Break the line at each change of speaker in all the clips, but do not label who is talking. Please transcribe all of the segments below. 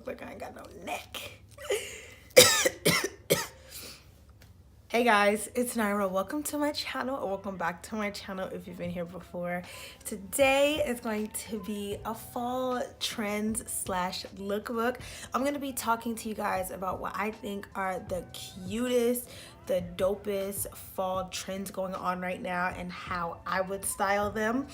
look like I ain't got no neck. Hey guys, it's Nyra. Welcome to my channel, or welcome back to my channel if you've been here before. Today is going to be a fall trends / lookbook. I'm going to be talking to you guys about what I think are the cutest, the dopest fall trends going on right now and how I would style them.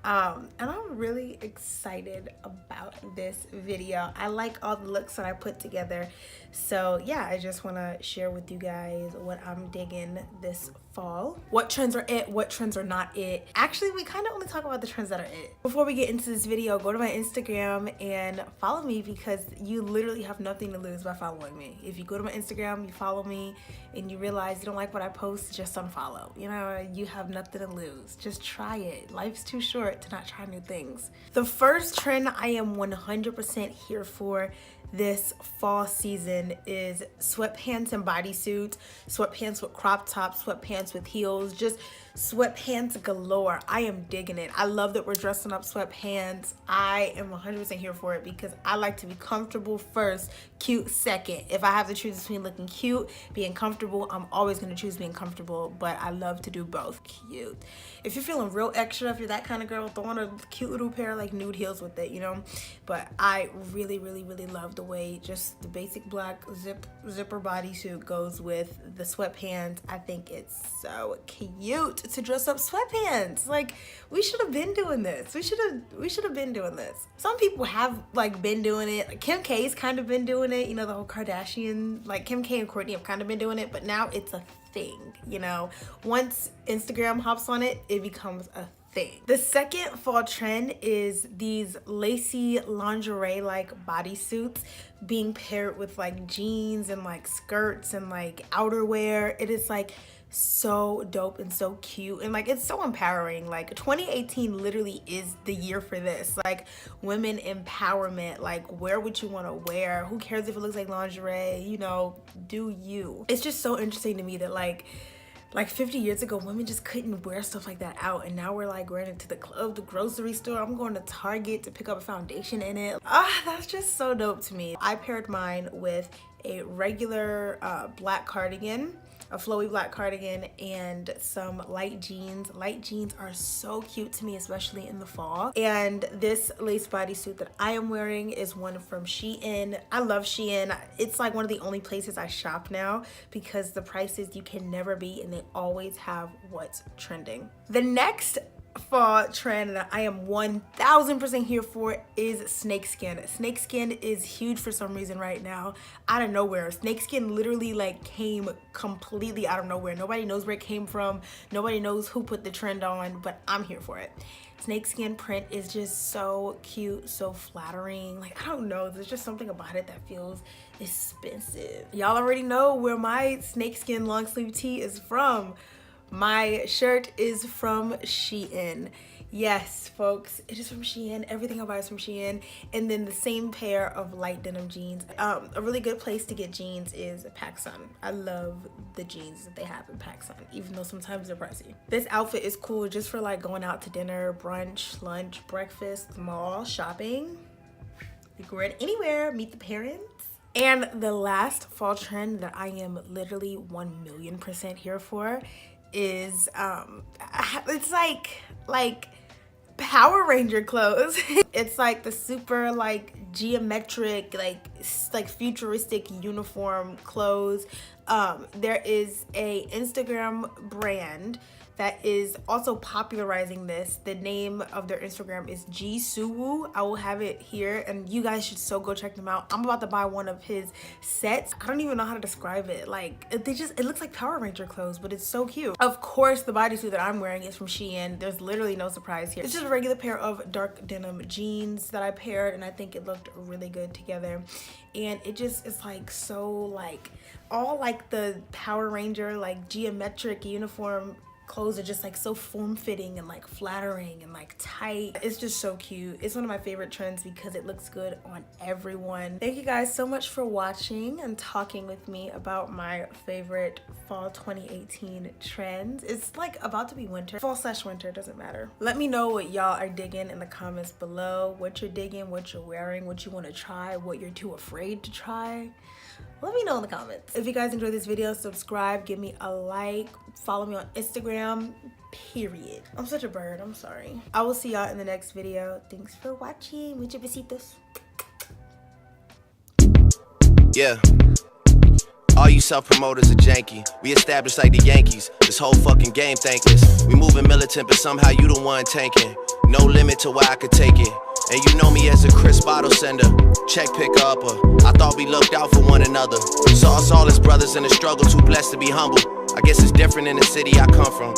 And I'm really excited about this video. I like all the looks that I put together. So yeah, I just want to share with you guys what I'm digging this fall. What trends are it, what trends are not it. Actually, we kind of only talk about the trends that are it. Before we get into this video, go to my Instagram and follow me, because you literally have nothing to lose by following me. If you go to my Instagram, you follow me, and you realize you don't like what I post, just unfollow. You know, you have nothing to lose. Just try it. Life's too short to not try new things. The first trend I am 100% here for this fall season is sweatpants and bodysuits, sweatpants with crop tops, sweatpants with heels, just sweatpants galore. I am digging it. I love that we're dressing up sweatpants. I am 100% here for it because I like to be comfortable first, cute second. If I have to choose between looking cute, being comfortable, I'm always going to choose being comfortable, but I love to do both. Cute. If you're feeling real extra, if you're that kind of girl, throw on a cute little pair of like nude heels with it, you know. But I really love the way just the basic black zipper bodysuit goes with the sweatpants. I think it's so cute to dress up sweatpants. Like, we should have been doing this. We should have been doing this. Some people have like been doing it. Like, Kim K's kind of been doing it, you know, the whole Kardashian, like Kim K and Kourtney have kind of been doing it, but now it's a thing, you know. Once Instagram hops on it, it becomes a thing. The second fall trend is these lacy lingerie like bodysuits being paired with like jeans and like skirts and like outerwear. It is like so dope and so cute, and like it's so empowering. Like 2018 literally is the year for this, like women empowerment. Like, wear what you want to wear, who cares if it looks like lingerie, you know, do you. It's just so interesting to me that like 50 years ago, women just couldn't wear stuff like that out, and now we're like wearing it to the club, the grocery store. I'm going to Target to pick up a foundation in it. That's just so dope to me. I paired mine with a regular black cardigan, a flowy black cardigan, and some light jeans. Light jeans are so cute to me, especially in the fall. And this lace bodysuit that I am wearing is one from Shein. I love Shein. It's like one of the only places I shop now because the prices you can never beat, and they always have what's trending. The next fall trend that I am 1000% here for is snakeskin. Snakeskin is huge for some reason right now, out of nowhere. Snakeskin literally like came completely out of nowhere. Nobody knows where it came from. Nobody knows who put the trend on, but I'm here for it. Snakeskin print is just so cute, so flattering. Like, I don't know, there's just something about it that feels expensive. Y'all already know where my snakeskin long sleeve tee is from. My shirt is from Shein. Yes, folks, it is from Shein. Everything I buy is from Shein. And then the same pair of light denim jeans. A really good place to get jeans is PacSun. I love the jeans that they have in PacSun, even though sometimes they're pricey. This outfit is cool just for like going out to dinner, brunch, lunch, breakfast, mall, shopping. You can wear it anywhere, meet the parents. And the last fall trend that I am literally 1,000,000% here for is it's like Power Ranger clothes. It's like the super like geometric, like futuristic uniform clothes. There is a Instagram brand that is also popularizing this. The name of their Instagram is Jisoo. I will have it here, and you guys should so go check them out. I'm about to buy one of his sets. I don't even know how to describe it. Like, it looks like Power Ranger clothes, but it's so cute. Of course, the bodysuit that I'm wearing is from Shein. There's literally no surprise here. It's just a regular pair of dark denim jeans that I paired, and I think it looked really good together. And it just is like so like all like the Power Ranger like geometric uniform clothes are just like so form-fitting and like flattering and like tight. It's just so cute. It's one of my favorite trends because it looks good on everyone. Thank you guys so much for watching and talking with me about my favorite fall 2018 trends. It's like about to be winter. Fall/winter, doesn't matter. Let me know what y'all are digging in the comments below. What you're digging, what you're wearing, what you want to try, what you're too afraid to try. Let me know in the comments. If you guys enjoyed this video, subscribe, give me a like, follow me on Instagram, period. I'm such a bird, I'm sorry. I will see y'all in the next video. Thanks for watching. Muchos besitos.
Yeah. All you self-promoters are janky. We established like the Yankees. This whole fucking game thankless. We moving militant, but somehow you the one tanking. No limit to where I could take it. And you know me as a crisp bottle sender, check picker upper. I thought we looked out for one another. Saw us all as brothers in the struggle, too blessed to be humble. I guess it's different in the city I come from.